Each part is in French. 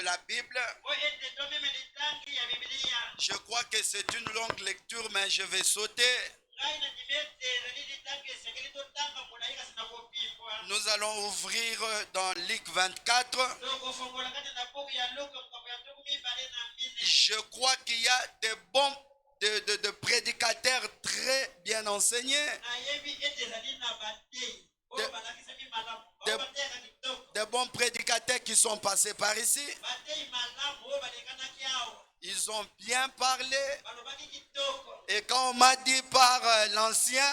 la Bible. Je crois que c'est une longue lecture, mais je vais sauter. Nous allons ouvrir dans Luc 24. Je crois qu'il y a des bons de prédicateurs très bien enseignés. Des bons prédicateurs qui sont passés par ici. Ils ont bien parlé. Et quand on m'a dit par l'ancien,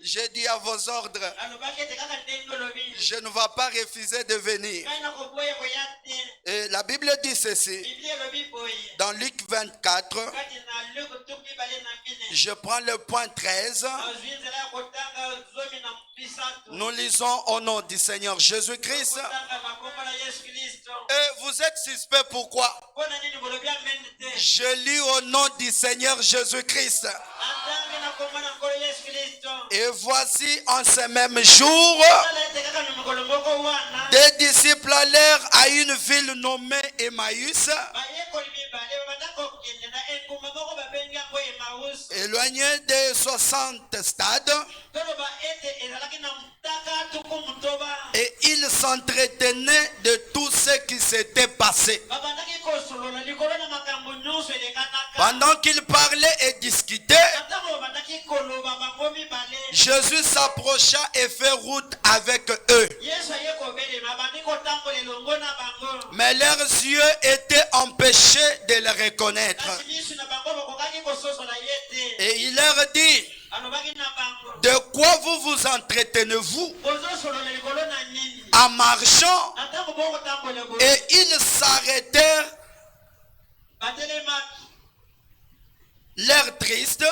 j'ai dit à vos ordres, je ne vais pas refuser de venir. Et la Bible dit ceci. Dans Luc 24, je prends le point 13. Nous lisons au nom du Seigneur Jésus-Christ. Et vous êtes suspect, pourquoi? Je lis au nom du Seigneur Jésus-Christ. Et voici en ce même jour, des disciples allèrent à une ville nommée Emmaüs, éloignée de 60 stades, et ils s'entretenaient de tout ce qui s'était passé. Pendant qu'ils parlaient et discutaient, Jésus s'approcha et fit route avec eux. Mais leurs yeux étaient empêchés de le reconnaître. Et il leur dit, de quoi vous entretenez-vous en marchant? Et ils s'arrêtèrent, l'air triste.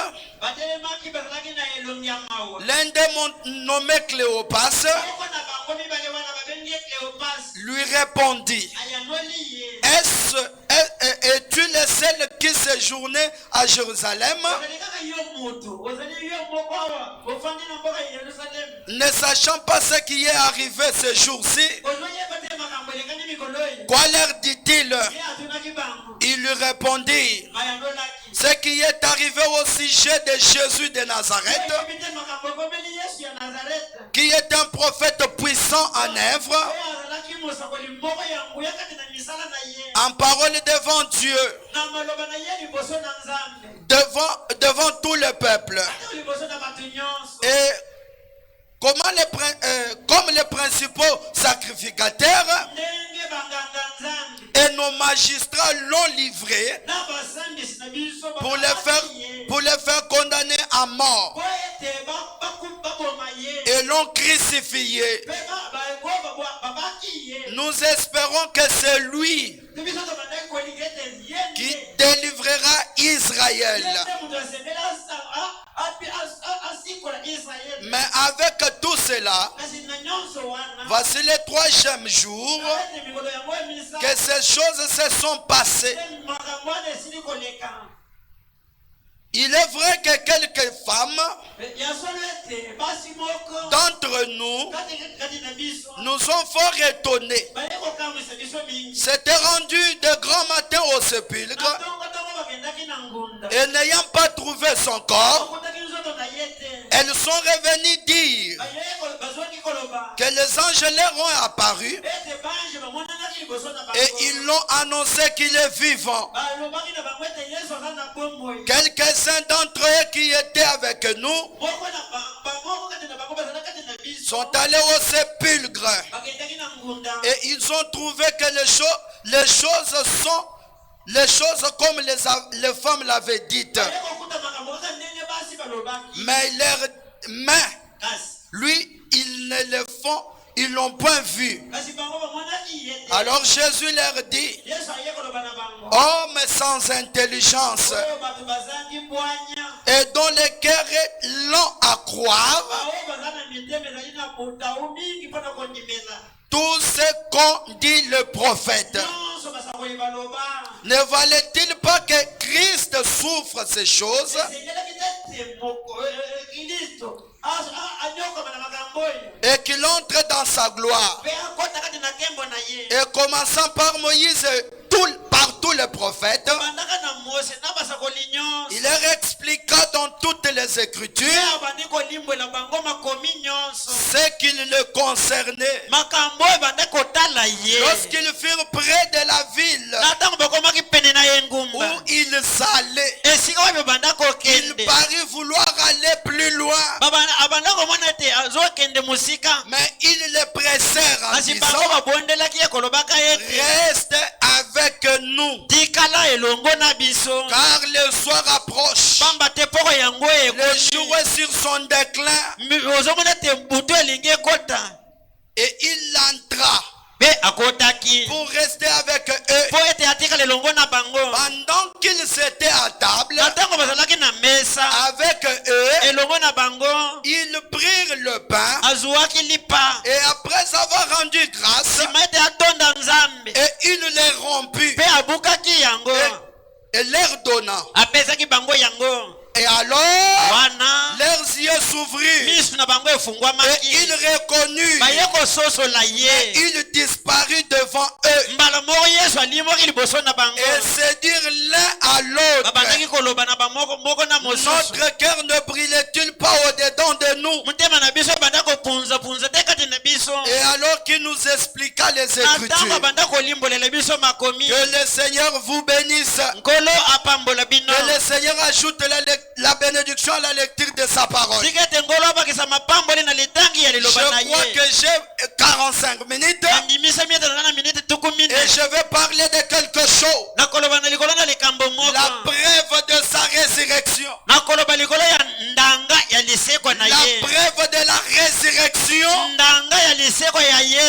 L'un d'eux, nommé Cléopas, lui répondit, es-tu le seul qui séjournait à Jérusalem, ne sachant pas ce qui est arrivé ce jour-ci? Quoi leur dit-il? Il lui répondit, ce qui est arrivé au sujet de Jésus de Nazareth, qui est un prophète puissant en œuvre, en parole devant Dieu, devant tout le peuple. Et comme les principaux sacrificateurs et nos magistrats l'ont livré pour les faire condamner à mort et l'ont crucifié, nous espérons que c'est lui qui délivrera Israël. Mais avec tout cela, voici le troisième jour que ces choses se sont passées. Il est vrai que quelques femmes d'entre nous nous ont fort étonnés. S'étaient rendus de grand matin au sépulcre et n'ayant pas trouvé son corps, elles sont revenues dire que les anges leur ont apparu et ils l'ont annoncé qu'il est vivant. Quelques-uns d'entre eux qui étaient avec nous sont allés au sépulcre et ils ont trouvé que les choses comme les femmes l'avaient dites. Mais lui, ils l'ont point vu. Alors Jésus leur dit, hommes sans intelligence et dont les cœurs est lent à croire tout ce qu'ont dit le prophète. Ne valait-il pas que Christ souffre ces choses et qu'il entre dans sa gloire. Et commençant par Moïse, par tous les prophètes, il leur expliqua dans toutes les Écritures ce qui le concernait. Lorsqu'ils furent près de la ville où ils allaient, il parut vouloir aller plus loin, mais ils le pressèrent en disant: reste avec nous, car le soir approche, le jour est sur son déclin. Et il entra pour rester avec eux. Pendant qu'ils étaient à table avec eux, ils prirent le pain et après avoir rendu grâce, et il les romput et leur donna. Et alors, leurs yeux s'ouvrirent et ils reconnurent, et il disparut devant eux et se dirent l'un à l'autre: notre cœur ne brûlait-il pas au-dedans de nous? Et alors qu'il nous expliqua les Écritures, que le Seigneur vous bénisse, que le Seigneur ajoute la bénédiction à la lecture de sa parole. Je crois que j'ai 45 minutes et je vais parler de quelque chose: la preuve de sa résurrection. La preuve de la résurrection,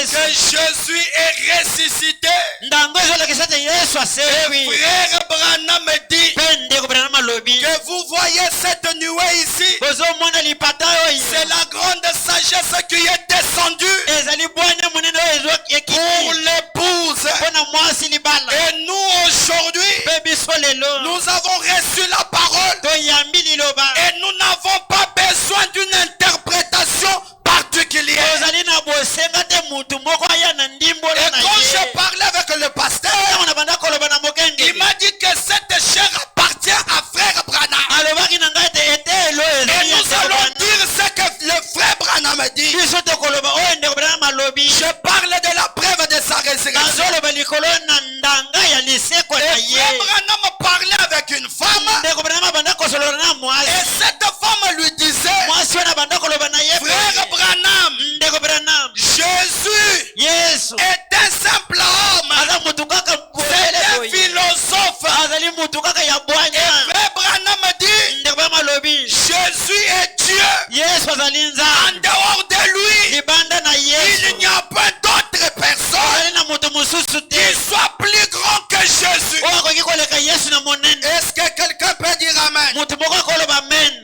que Jésus est ressuscité. Et frère Branham me dit que vous voyez cette nuée ici, c'est la grande sagesse qui est descendue pour l'épouse. Et nous aujourd'hui, nous avons reçu la parole et nous n'avons pas besoin d'une interprétation particulière. Et quand je parlais avec le pasteur, il m'a dit que cette chair appartient à frère Branham. Et nous allons dire ce que le frère Branham a dit. Je parle de la preuve de sa résurrection. Et frère Branham parlait avec une femme, et cette femme lui disait: frère Branham, Jésus est un simple homme, c'est un philosophe. Et frère Branham dit: Jésus est Dieu. En dehors de lui, il n'y a pas d'autre personne qui soit plus grand que Jésus. Est-ce que quelqu'un peut dire Amen?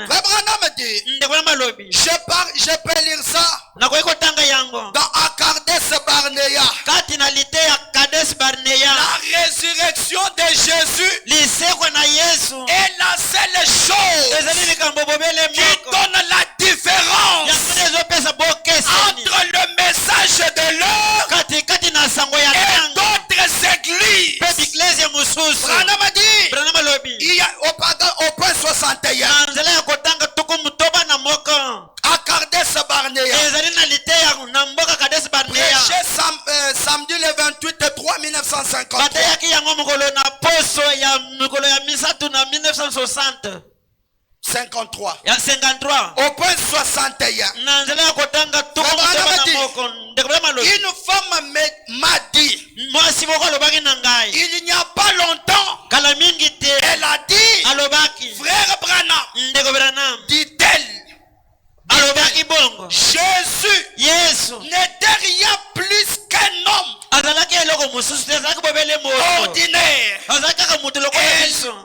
Frère Branham dit, je peux lire ça dans Akades Barnea. La résurrection de Jésus est la seule chose qui donne la différence entre le message de l'heure et d'autres églises. Branham dit, il y a au point 61, Akades Barnea, prêché samedi le 28/3/1953. 53. Au point 61. Une femme m'a dit, il n'y a pas longtemps, elle a dit, frère Branham, dit-elle, Jésus n'était rien plus qu'un homme ordinaire.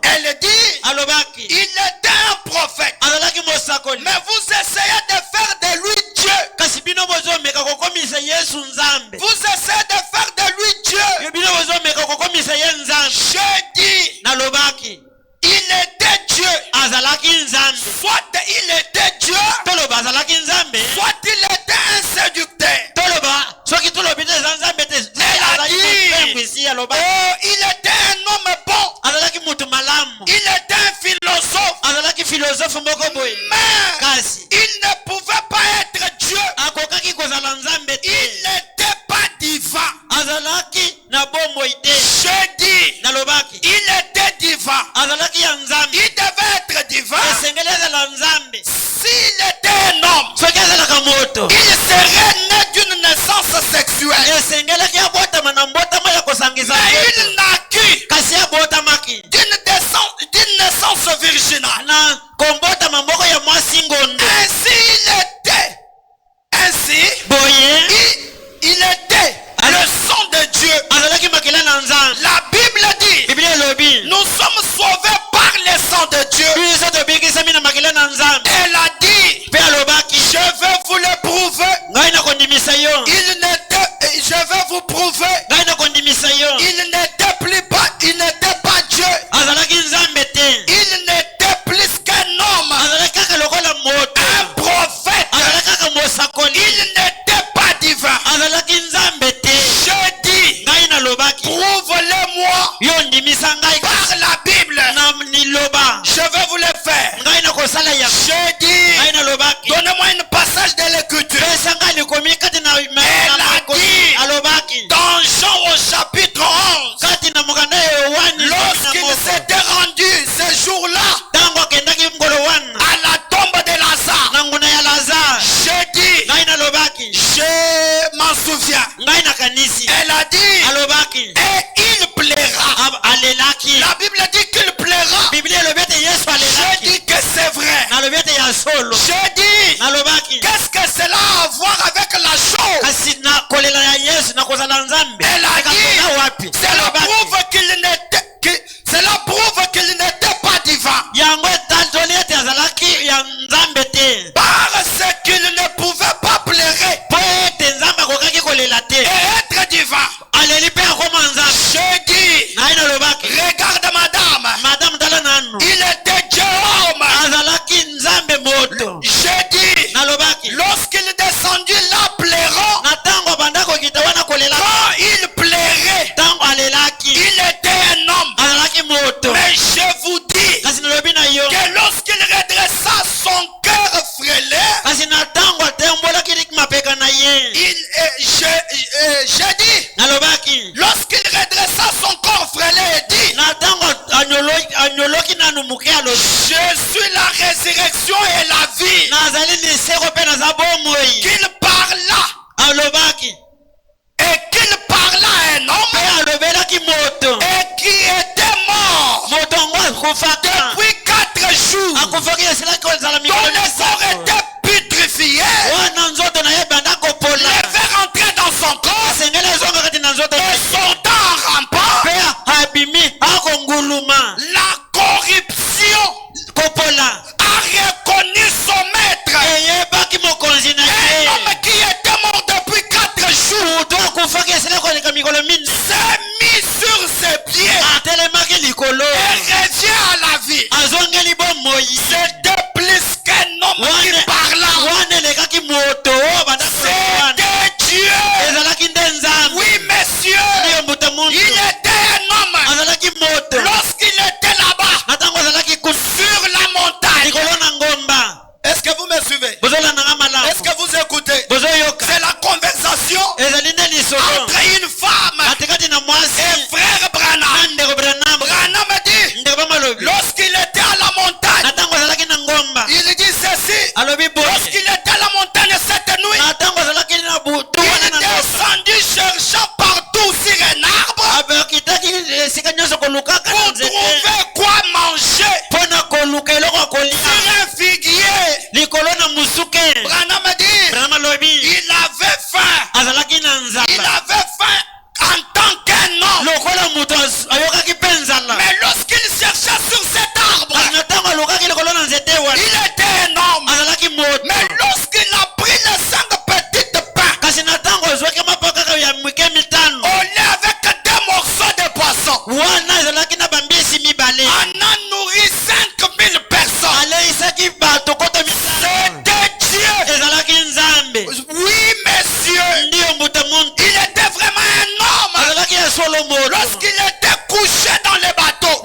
Elle dit, il était un prophète, mais vous essayez de faire de lui Dieu. Vous essayez de faire de lui Dieu. Je dis, il était Dieu. Soit il était Dieu, soit il était un séducteur. Elle a dit, oh, il était un homme bon. Il était un philosophe. Mais il ne pouvait pas être Dieu. Il n'était pas divin. Je dis, il était divin. Il devait être divin. S'il était un homme, il serait né d'une naissance sexuelle. Mais il naquit d'une naissance virginale. Il était le sang de Dieu. La Bible dit, nous sommes sauvés par le sang de Dieu. Elle a dit, je vais vous le prouver. Je vais vous prouver. Il n'était pas Dieu. Il n'était plus qu'un homme, un prophète. Il n'était pas divin. Je dis, prouve-le-moi par la Bible. Je vais vous le faire. Je dis, donnez-moi un passage de l'Écriture. Elle a dit, dans Jean au chapitre 11, lorsqu'il s'était rendu ce jour-là à la tombe de Lazare, je dis, je m'en souviens. Elle a dit, et il plaira. La Bible dit qu'il plaira. Je dis que c'est vrai. Je dis, qu'est-ce que cela a à voir avec la chose? Elle a dit, cela prouve qu'il n'était pas divin. Parce qu'il ne pouvait pas plaire et être divin. Je dis, regarde madame, il était Jéhovah. Je dis, lorsqu'il descendit là pleurant, quand il pleurait, il était un homme. Mais je vous dis que lorsqu'il redressa son cœur frêlé, j'ai dit, lorsqu'il redressa son corps frêlé, il dit, je suis la résurrection et la vie. Qu'il parla et qu'il parla à un homme et qui était mort depuis 4 jours, dont les corps étaient putrifiés. Les vers entraient dans son corps et sortant en rampant. La corruption a reconnu son maître. Un homme qui était mort depuis 4 jours s'est mis sur ses pieds et revient à la vie. C'était plus qu'un homme qui parla. C'était Dieu. Oui, messieurs. Il était un homme. Lorsqu'il était là-bas sur la montagne. Est-ce que vous me suivez? Est-ce que vous écoutez? C'est la conversation entre une femme et frère Branham. Branham dit, lorsqu'il était à la montagne, il dit ceci, lorsqu'il était à la montagne cette nuit, il est descendu cherchant partout sur un arbre pour trouver quoi manger. Sur un figuier, Branham dit, il avait faim. Il avait faim en tant qu'un homme. Mais lorsqu'il cherchait sur cet arbre, il était un homme. Mais lorsqu'il a pris les 5 petites pains, au lait avec 2 morceaux de poisson, on a nourri 5000 personnes. C'était Dieu. lorsqu'il était couché dans les bateaux,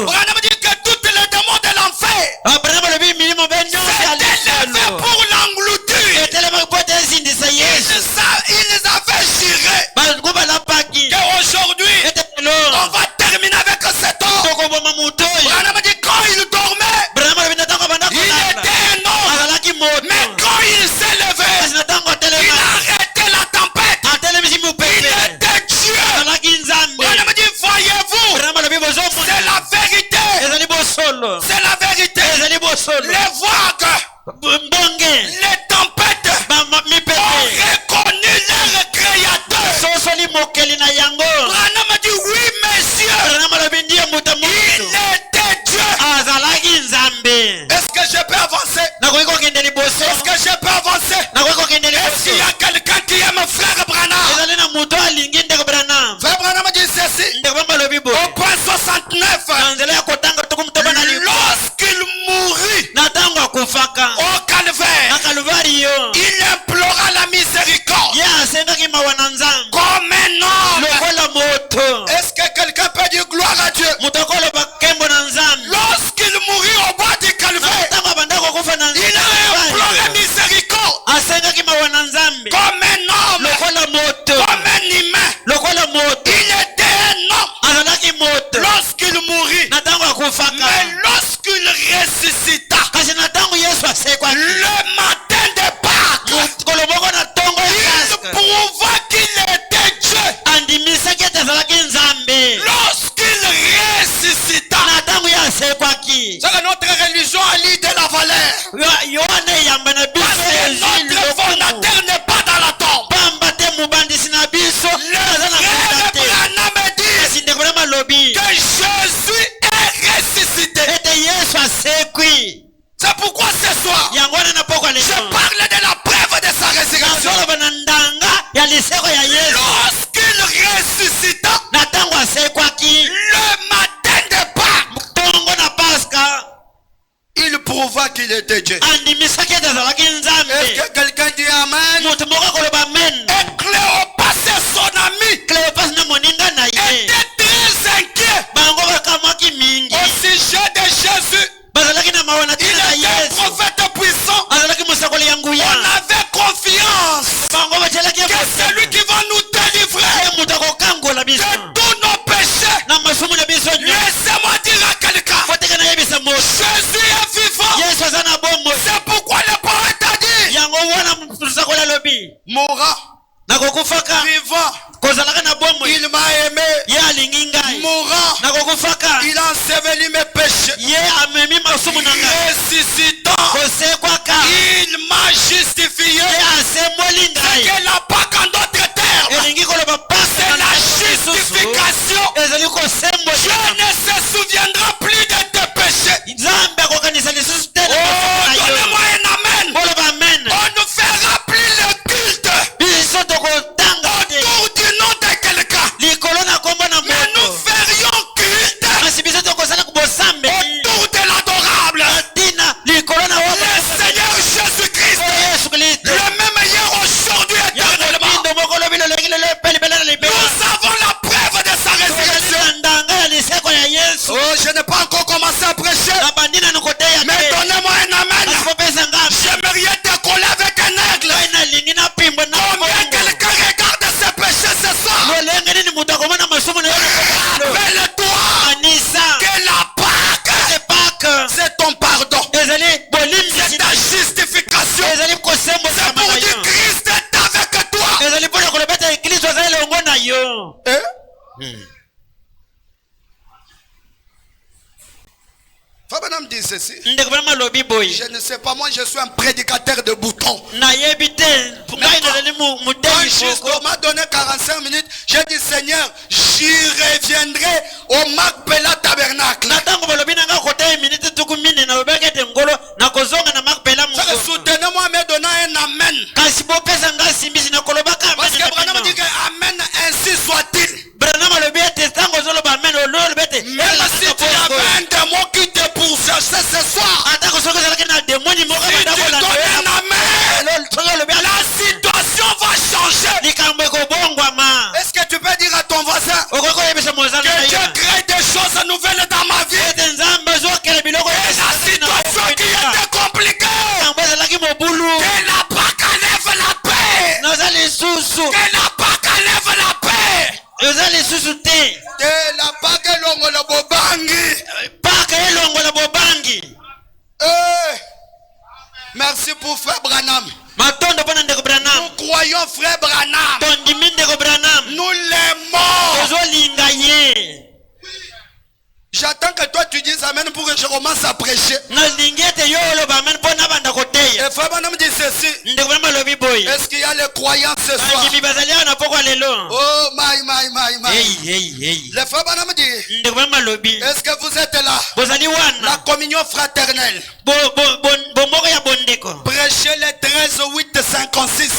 Branham dit que toutes les démons de l'enfer s'étaient levés pour l'engloutir. Ils avaient juré qu'aujourd'hui on va terminer avec cet homme. Branham dit quand il dormait, il était un homme, mais quand il s'est levé, il a arrêté la tempête. Il était Dieu. Branham dit voyez-vous, c'est la vérité. C'est la vérité. Les vagues, les tempêtes ont reconnu leur créateur. Branham dit oui messieurs, il était Dieu. Est-ce que je peux avancer? Est-ce que je peux avancer? Est-ce qu'il y a quelqu'un qui aime frère Branham? Frère Branham dit ceci au point 69. Lorsqu'il mourut au calvaire, il implora la miséricorde comme un homme. Est-ce que quelqu'un peut dire gloire à Dieu? Lorsqu'il mourut au bois du calvaire, il a imploré miséricorde comme un homme, comme un humain. Il était un homme lorsqu'il mourut, mais lorsqu'il ressuscita le matin de Pâques, il prouva qu'il était Dieu. Lorsqu'il ressuscita, c'est que notre religion a l'idée de la valeur. Parce que notre fondateur n'est pas dans la tombe. Le frère Branham dit que Jésus est ressuscité. C'est pourquoi ce soir, je parle de la preuve de sa résurrection. Lorsqu'il ressuscita le matin de Pâques, il prouva qu'il était Dieu. Est-ce que quelqu'un dit Amen? Et Cléopas et son ami étaient très inquiets au sujet de Jésus. Il était un prophète puissant. On avait confiance que c'est lui qui va nous délivrer de tous nos péchés. Laissez-moi dire à quelqu'un, Jésus est vivant. C'est pourquoi le poète a dit mourra, vivant, il m'a aimé, mourant, il a enseveli mes péchés, ressuscitant, il m'a justifié. C'est que la Pâque en d'autres termes, c'est la justification. Dieu ne se souviendra plus de tes péchés. Oh, donnez-moi un amen. On ne fera plus le culte autour du nom de quelqu'un, mais nous ferions culte autour de l'adorable, le Seigneur Jésus-Christ, le même hier, aujourd'hui, éternellement. Nous avons la preuve de sa résurrection. Oh, je n'ai pas encore commencé à prêcher, mais donnez-moi un amen. J'aimerais te coller avec un aigle. Combien quelqu'un regarde ses péchés ce soir? Rappelle-toi que la Pâque, c'est ton pardon, c'est ta justification. C'est pour dire Christ est avec toi. Fabanam dit ceci. Je ne sais pas, moi je suis un prédicateur de boutons. On m'a donné 45 minutes. J'ai dit Seigneur, j'y reviendrai au Macpela Tabernacle. Soutenez-moi, me donnant un amen. Parce que Branham dit que amen, ainsi soit-il. Même si tu avais un démon qui te pourchassait ce soir, si tu donnes un amen, la situation va changer. Est-ce que tu peux dire à ton ton voisin que Dieu crée des choses nouvelles dans ma vie. Et la situation qui était compliquée, qu'elle n'a pas qu'à lève la paix. Qu'elle n'a pas qu'à lève la paix. Qu'elle n'a pas qu'à longo la bobangi. Merci pour frère Branham. Nous croyons frère Branham. Nous l'aimons. J'attends que toi tu dises amen pour que je commence à prêcher. Et frère Branham dit ceci. Est-ce qu'il y a les croyants ce soir? Oh my. Le frère Branham dit, est-ce que vous êtes là? La communion fraternelle. Prêchez les 13, 8, 56.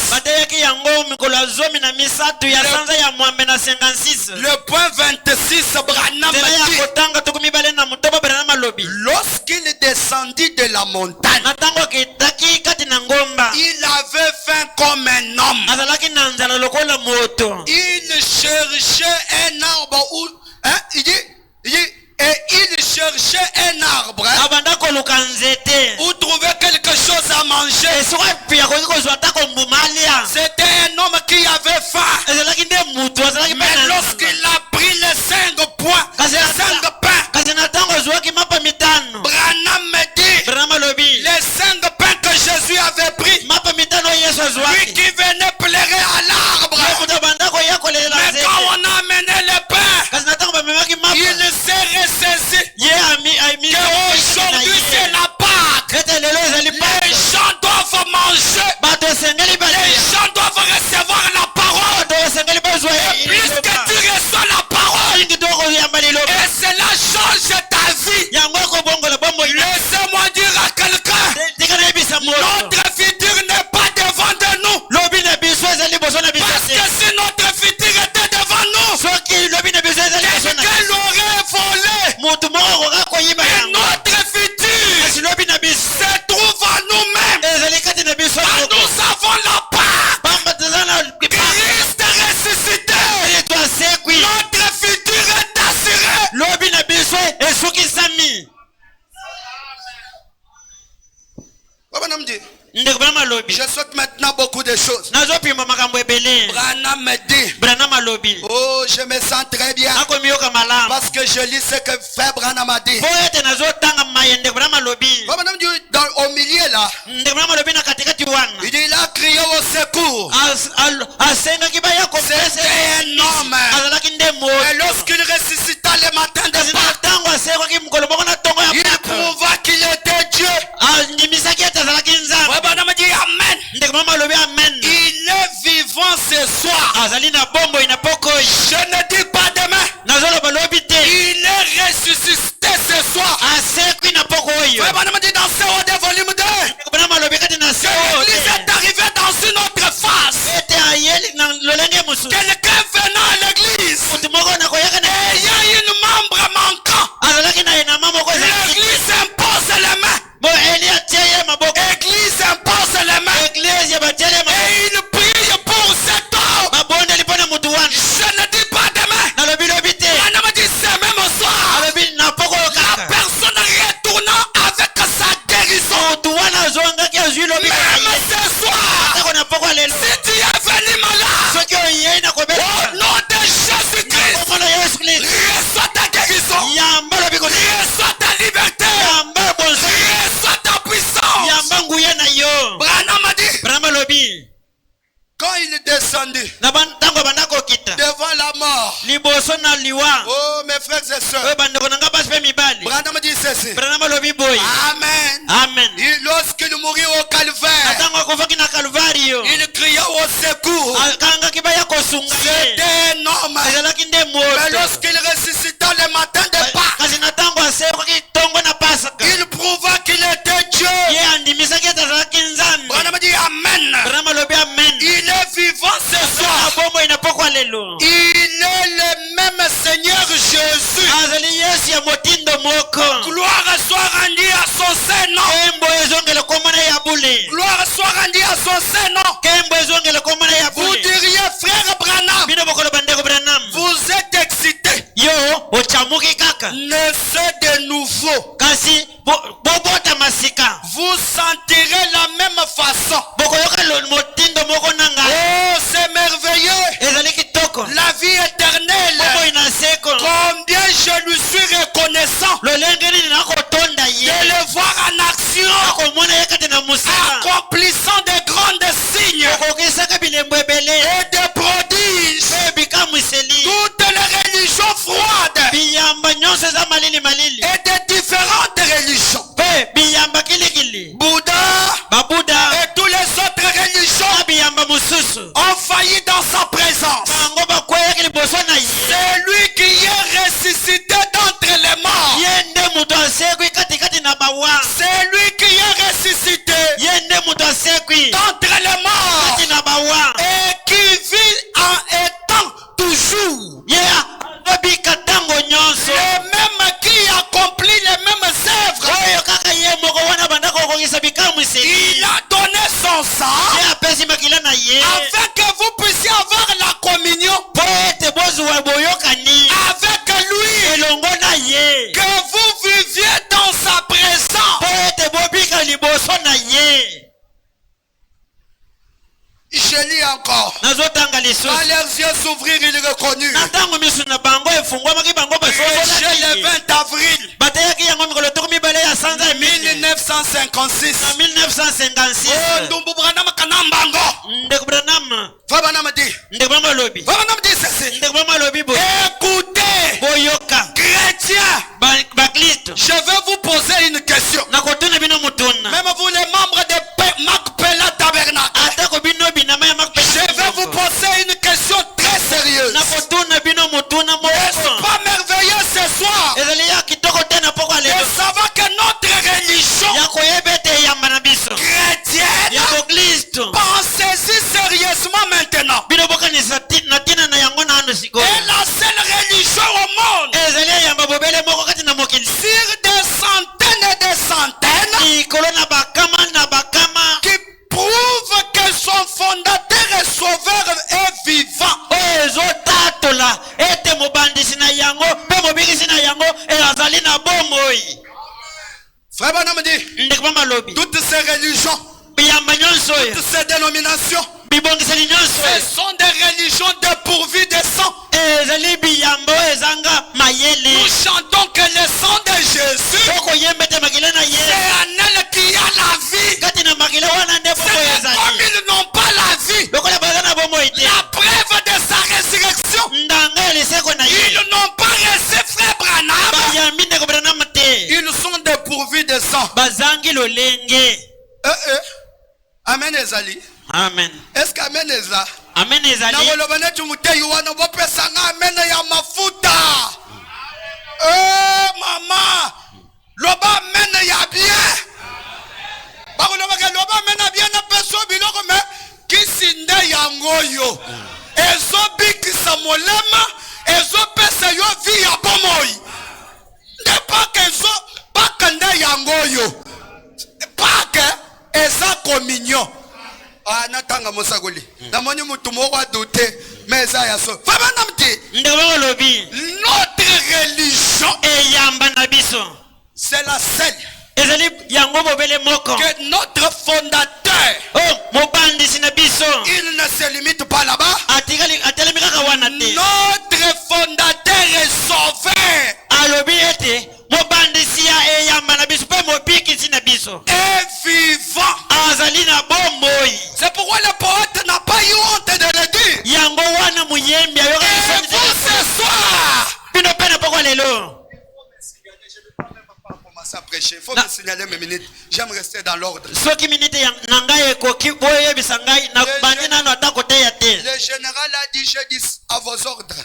Le point 26, Branham dit, lorsqu'il descendit de la montagne, il avait faim comme un homme. Il cherchait un arbre où, et il cherchait un arbre où trouver quelque chose à manger. C'était un homme qui avait faim. Mais lorsqu'il a pris les 5 points, les 5 pains, Branham me dit, les 5 pains que Jésus avait pris, lui qui venait pleurer à l'arbre. Mais quand on a amené les pains, il s'est ressaisi. Aujourd'hui c'est la Pâque. Les gens doivent manger. Les gens doivent recevoir la parole. Et puisque tu reçois la parole, et cela change ta vie. Laissez-moi dire à quelqu'un, notre futur n'est pas devant de nous. Parce que si notre futur était devant nous, quelqu'un l'aurait volé. Et notre futur se trouve à nous-mêmes. Nous avons la Pâque. Christ est ressuscité. Notre futur est assuré. Je souhaite maintenant beaucoup de choses. Branham me dit, oh, je me sens très bien parce que je lis ce que frère Branham a dit. Au milieu là, il a crié au secours. C'était un homme. Et lorsqu'il ressuscita le matin de Pâques, il prouva qu'il était Dieu. Branham dit amen. Il est vivant ce soir. Je ne dis pas demain. Il est ressuscité ce soir. Branham dit dans CO2 volume 2, l'Église est arrivée dans une autre phase. Quelqu'un venant à l'église, et il y a une membre manquant. L'église impose les mains. L'église impose les mains. Et il prie pour cet homme. Je ne dis pas demain. Branham dit c'est même au soir. La personne retournant avec sa guérison. Même ce soir, si tu es venu malade, au nom de Jésus-Christ, reçois ta guérison, reçois ta liberté, reçois ta puissance. Branham a dit, quand il est descendu devant la mort, oh mes frères et sœurs, Branham dit ceci, amen. Lorsqu'il mourit au calvaire, il cria au secours. C'était un homme. Mais lorsqu'il ressuscita le matin de Pâques, il prouva qu'il était Dieu. Branham dit amen. Il est vivant ce soir. Il est le même Seigneur Jésus. Gloire soit rendue à son Saint-Nom. Gloire soit rendue à son Saint-Nom. Vous diriez frère Branham, vous naissez de nouveau. Vous sentirez la même façon. Oh, c'est merveilleux. La vie éternelle. Combien je lui suis reconnaissant de le voir en action, accomplissant de grands signes et de prodiges. Toutes les religions froides et de différentes religions, Bouddha et tous les autres religions, ont failli dans sa présence. C'est lui qui est ressuscité d'entre les morts. C'est lui qui est ressuscité d'entre les morts et qui vit en étant toujours le même, qui accomplit les mêmes œuvres. Il a donné son sang afin que vous puissiez avoir la communion avec lui, que vous viviez dans sa présence. Je lis encore. Quand leurs yeux s'ouvrirent, ils reconnurent. J'ai le 20 avril 1956. Écoutez, chrétiens, je vais vous poser une question. Même vous les membres de Macpella Tabernacle, je vais vous poser une question très sérieuse. N'est-ce pas merveilleux ce soir de savoir que notre religion chrétienne, pensez-y sérieusement maintenant, est la seule religion au monde sur des centaines et des centaines qui prouve que son fondateur et sauveur est vivant. Frère Branham dit, toutes ces religions, toutes ces dénominations, ce sont des religions dépourvues de sang. Nous chantons que le sang de Jésus, c'est en elle qui a la vie. C'est comme ils n'ont pas la vie, la preuve de sa résurrection, ils n'ont pas reçu frère Branham. Ils sont dépourvus de sang. Amen ezali. Amen. Est-ce qu'amen eza? Amen ezali. Na wolobane tumutei wana bopesa nga amen ya mafuta. Mama, loba amen ya bien. Ba loba ke loba amen ya bien na peso biloko me kisinde yango yo. Ezo bikisa molema, ezo pesa yo vi ya bomoi. Ne pas que ezo bakanda yango yo. Pas que eza communion. Natanga mosagoli. Namoni mutu moko adouté mais eza ya so. Notre religion c'est la seule que notre fondateur, il ne se limite pas là-bas. Notre fondateur est sauveur et vivant. C'est pourquoi le poète n'a pas eu honte de le dire. Et vous ce soir, il faut me signaler mes minutes. J'aime rester dans l'ordre. Le général a dit, je dis à vos ordres.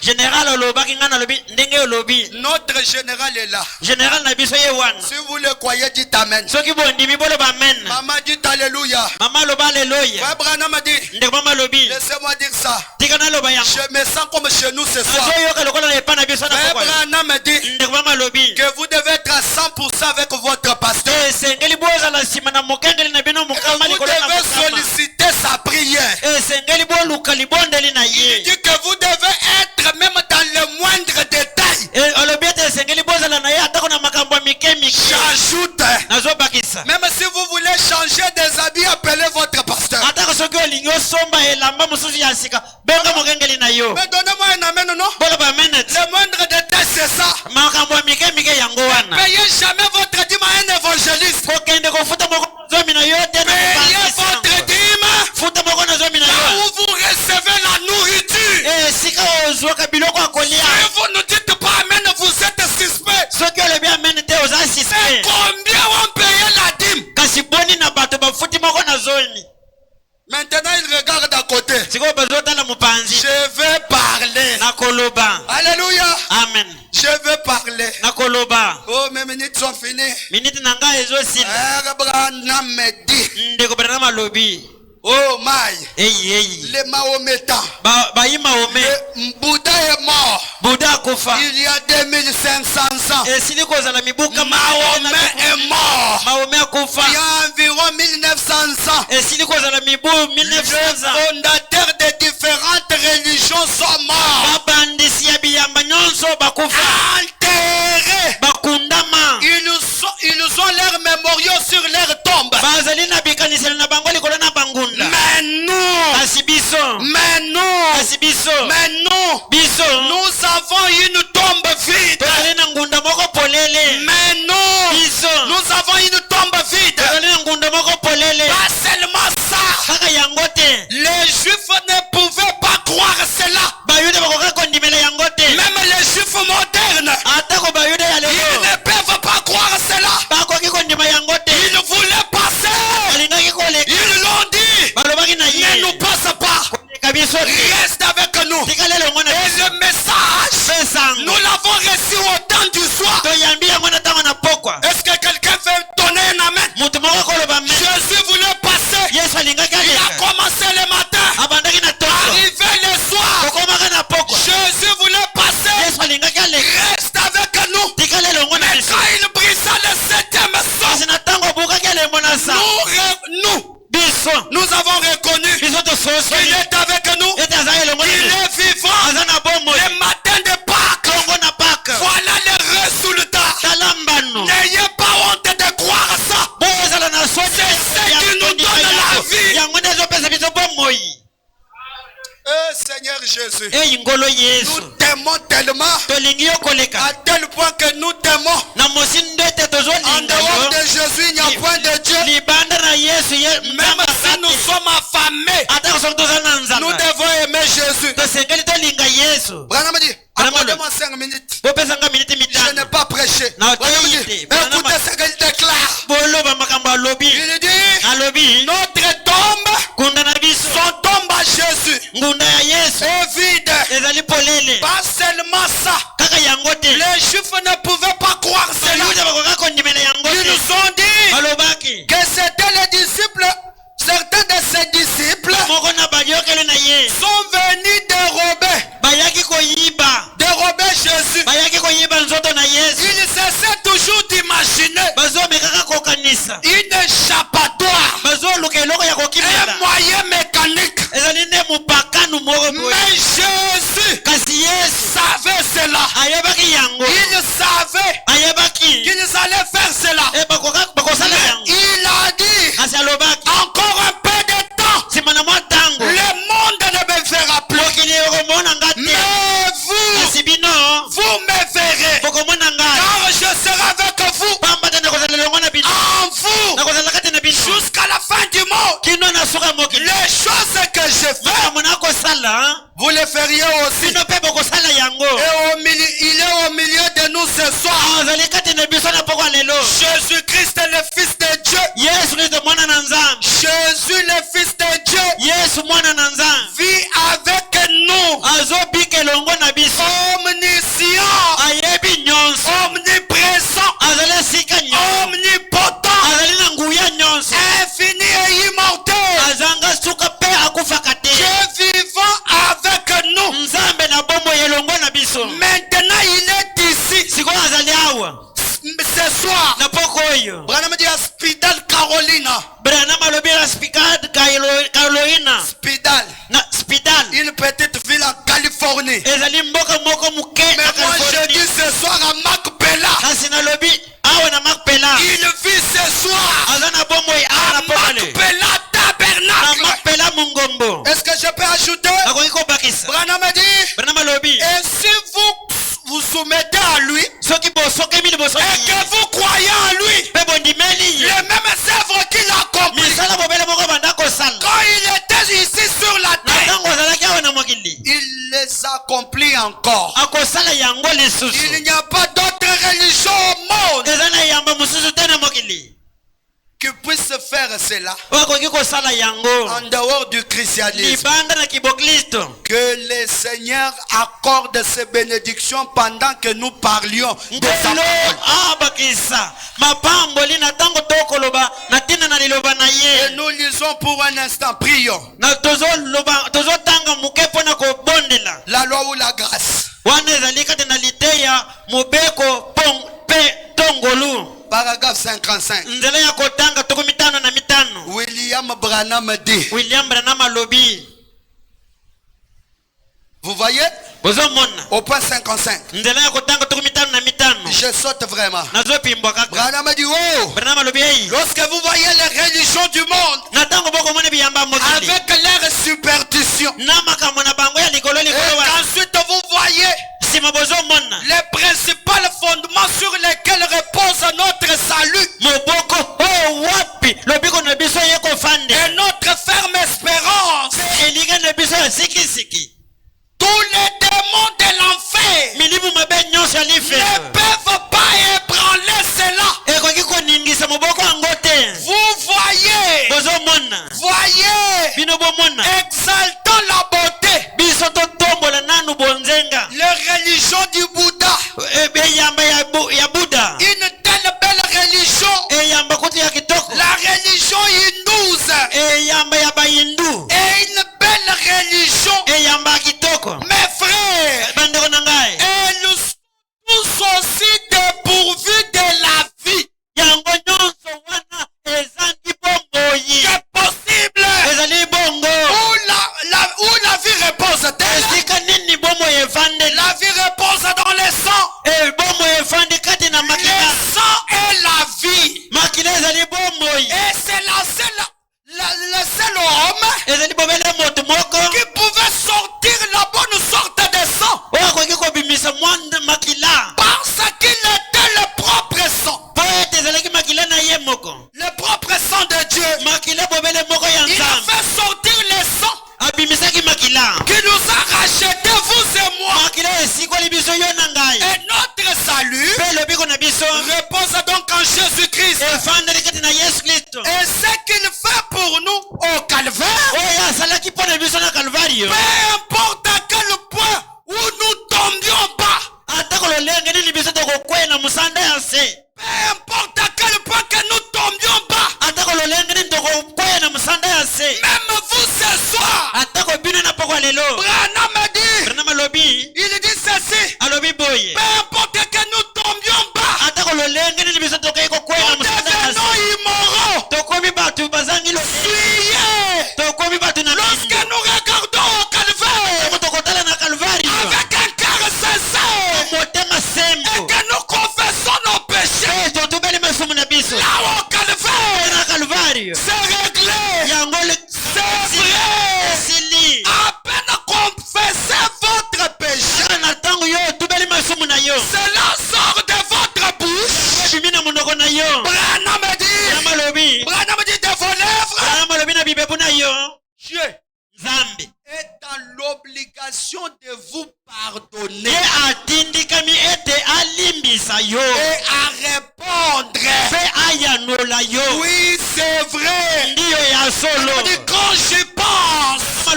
Notre général est là. Si vous le croyez, dites amen. Maman dit alléluia. Frère Branham a dit, laissez-moi dire ça. Je me sens comme chez nous ce soir. Frère Branham a dit que vous devez être à 100% avec votre pasteur. Vous devez solliciter sa prière. Il dit que vous devez être même dans le moindre détail jamais votre dîme à un évangéliste. Payez votre dîme là où vous recevez la nourriture. Si vous ne dites pas amen, vous êtes suspect. Mais combien vont payer la dîme? Maintenant il regarde à côté. Je vais parler. Alléluia. Amen. Je vais parler. Oh, mes minutes sont finies. Oh my. Les Mahométans. Le Bouddha est mort. Il y a 2500 ans. Mahomet est mort. Il y a environ 1900 ans. Les fondateurs de différentes religions sont morts. Enterrés. Ils ont leurs mémoriaux sur leur tombe. Mais nous avons une tombe vide. Mais nous avons une tombe vide. Pas seulement ça. Les Juifs ne pouvaient pas croire cela. Même les Juifs modernes, ils ne peuvent pas croire cela. Ils voulaient passer. Ils l'ont dit. Ne nous passe pas. Reste avec nous. Et le message, nous l'avons reçu au temps du soir. Est-ce que quelqu'un fait donner un amen? Jésus voulait passer. Il a commencé le matin. Arrivé le soir. Jésus voulait passer. Reste avec nous. Mais quand il brisa le 7e son, nous avons reconnu qu'il est avec nous. Il est vivant. Le matin de Pâques. Voilà le résultat. N'ayez pas honte de croire ça. C'est ce qui nous donne la vie. Seigneur Jésus, nous t'aimons tellement à tel point que nous t'aimons. En dehors de Jésus, il n'y a point de Dieu. Même si nous sommes affamés, nous devons aimer Jésus. Branham dit, accordez-moi 5 minutes. Je n'ai pas prêché. Écoutez ce qu'il déclare. Il dit, notre tombe, son tombe à Jésus est vide. Pas seulement ça. Les Juifs ne pouvaient pas croire cela. Ils nous ont dit que c'était les disciples. Certains de ses disciples sont venus dérober Jésus. Ils essaient toujours d'imaginer une échappatoire, un moyen mécanique. Mais Jésus savait cela. Il savait qu'ils allaient faire cela. Mais il a dit, encore un peu de temps, le monde ne me verra plus. Mais vous me verrez. Car je serai avec vous. En vous. Jusqu'à la fin du monde. Les choses que je fais, vous les feriez aussi. Et il est au milieu de nous ce soir. Jésus-Christ est le Fils de Dieu. Jésus le Fils de Dieu vit avec nous. Omniscient, omniprésent, omnipotent, infini et immortel. Dieu vivant avec nous. Maintenant il est ici. Ce soir, Branham dit à Spidal, Carolina. Spidal, une petite ville en Californie. Mais moi je dis ce soir à Marc Bella. Il vit ce soir à Marc Bella Tabernacle. Est-ce que je peux ajouter? Branham dit, et si vous soumettez à lui et que vous croyez encore. Il n'y a pas d'autre religion au monde qui puisse faire cela en dehors du christianisme. Que le Seigneur accorde ses bénédictions pendant que nous parlions de sa parole. Et nous lisons pour un instant, prions. La loi ou la grâce. Paragraphe 55. William Branham dit. Vous voyez? Au point 55. Je saute vraiment. Branham dit, oh, lorsque vous voyez les religions du monde avec leurs superstitions, et ensuite vous voyez les principaux fondements sur lesquels repose notre salut et notre ferme espérance, tous les démons de l'enfer ne peuvent pas ébranler cela. Vous voyez, exaltant la beauté, les religions du Bouddha, une telle belle religion, la religion hindouze, et une belle religion, mes frères, et nous tous aussi dépourvus de la vie. C'est possible. Où la vie repose-t-elle? La vie repose dans le sang. Le sang est la vie. Et c'est le seul homme qui pouvait sortir la bonne sorte de sang. Parce qu'il était le propre sang. Le propre sang de Dieu. Il a fait sortir le sang qui nous a racheté, vous et moi. Et notre salut repose donc en Jésus-Christ. Et ce qu'il fait pour nous au calvaire, peu importe à quel point où nous tombions bas, peu importe à quel point que nous tombions bas, même vous ce soir, Branham dit, il dit ceci, peu importe que nous tombions bas, nous devenons immoraux. Lorsque nous regardons au calvaire avec un cœur sincère et que nous confessons nos péchés, là au calvaire, c'est réglé, c'est vrai. À peine confessez votre péché, cela sort de votre bouche. Branham dit de vos lèvres, Dieu est dans l'obligation de vous pardonner et à répondre. Oui, c'est vrai. On dit quand j'y pense, mes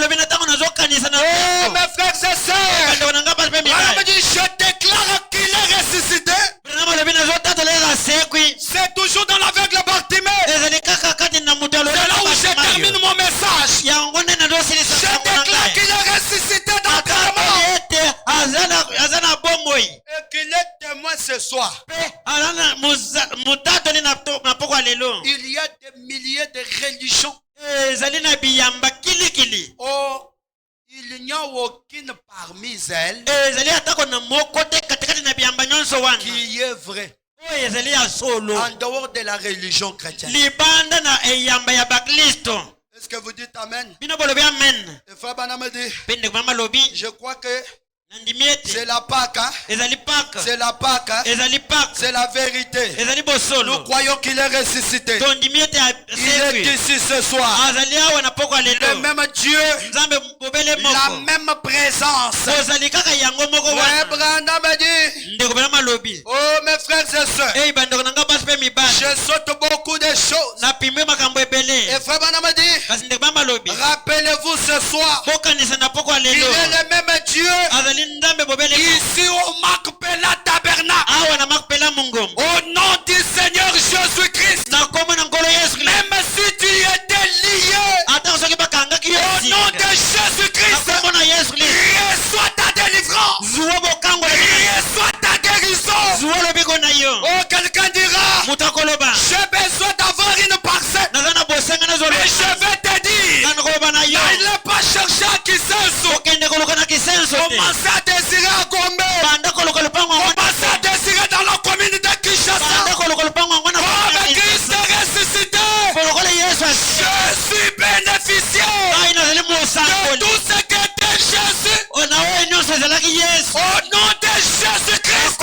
frères et sœurs, on me dit je déclare qu'il est ressuscité. C'est toujours dans l'aveugle Bartimée. C'est là où je termine mon message. Je déclare qu'il est ressuscité dans ta mort et qu'il est témoin ce soir. Il y a des milliers de religions. Oh, il n'y a aucune parmi elles qui est vraie en dehors de la religion chrétienne. Est-ce que vous dites Amen? Et Frère Branham dit, je crois que C'est la Pâque. C'est la Pâque. C'est la vérité. Nous croyons qu'il est ressuscité. Il est ici ce soir. Le même Dieu. La même présence. Ouais, Branham a dit. Oh mes frères et sœurs. Je saute beaucoup de choses. Et frère Branham a dit. Rappelez-vous ce soir. Il est le même Dieu. Ici au Macpela Tabernacle. Au nom du Seigneur Jésus-Christ. Même si tu étais lié. Au nom de Jésus-Christ. Reçois ta délivrance. Reçois ta guérison. Oh, quelqu'un dira. J'ai besoin d'avoir une parcelle. Mais je vais te dire. N'allez pas chercher à Kisenso. Commencez à désirer à Gombe. Commencez à désirer dans la commune de Kinshasa. Oh, mais Christ est ressuscité. Je suis bénéficiaire de tout ce que était Jésus. Au nom de Jésus-Christ.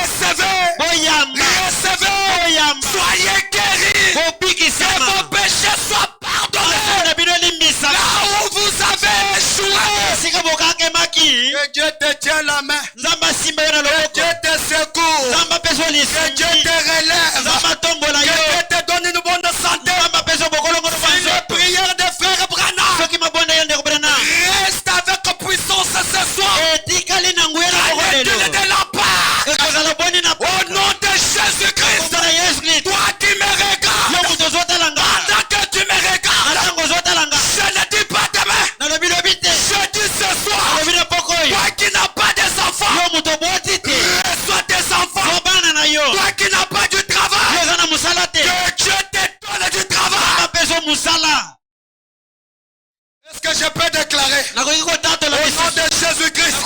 Recevez. Soyez guéris. Que vos péchés soient pardonnés. Là où vous avez échoué. Que Dieu te tienne la main. Que Dieu te secoue. Que Dieu te relève. Que Dieu te donne une bonne santé. C'est la prière de frère Branham. Reste avec puissance ce soir. L'étude de la part. Au nom de Jésus-Christ. Toi qui me regardes. Pendant que tu me regardes. Je ne dis pas demain. Je dis ce soir. Toi qui n'as pas des enfants. Reçois tes enfants. Toi qui n'as pas du travail. Que Dieu te donne du travail. Est-ce que je peux déclarer au nom de Jésus-Christ,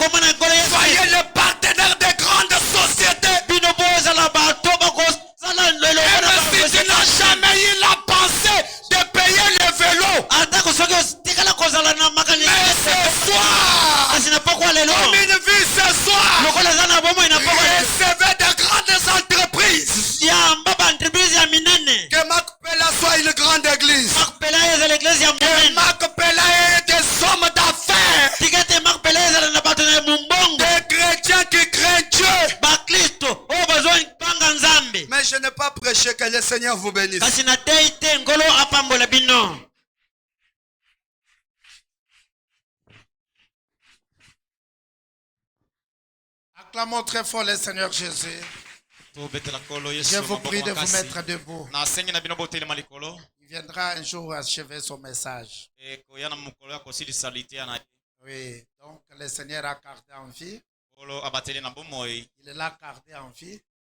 soyez le partenaire des grandes sociétés. Et si tu n'as jamais eu la pensée de payer le vélo, mais ce soir, comme une vie ce soir, recevez de grandes entreprises. Que Macpela soit une grande église. Que Macpela ait des hommes d'affaires. Des chrétiens qui craignent Dieu. Mais je n'ai pas prêché, que le Seigneur vous bénisse. Acclamons très fort le Seigneur Jésus. Je vous prie de vous mettre debout. Il viendra un jour achever son message. Oui, donc le Seigneur a gardé en vie. Il l'a gardé en vie.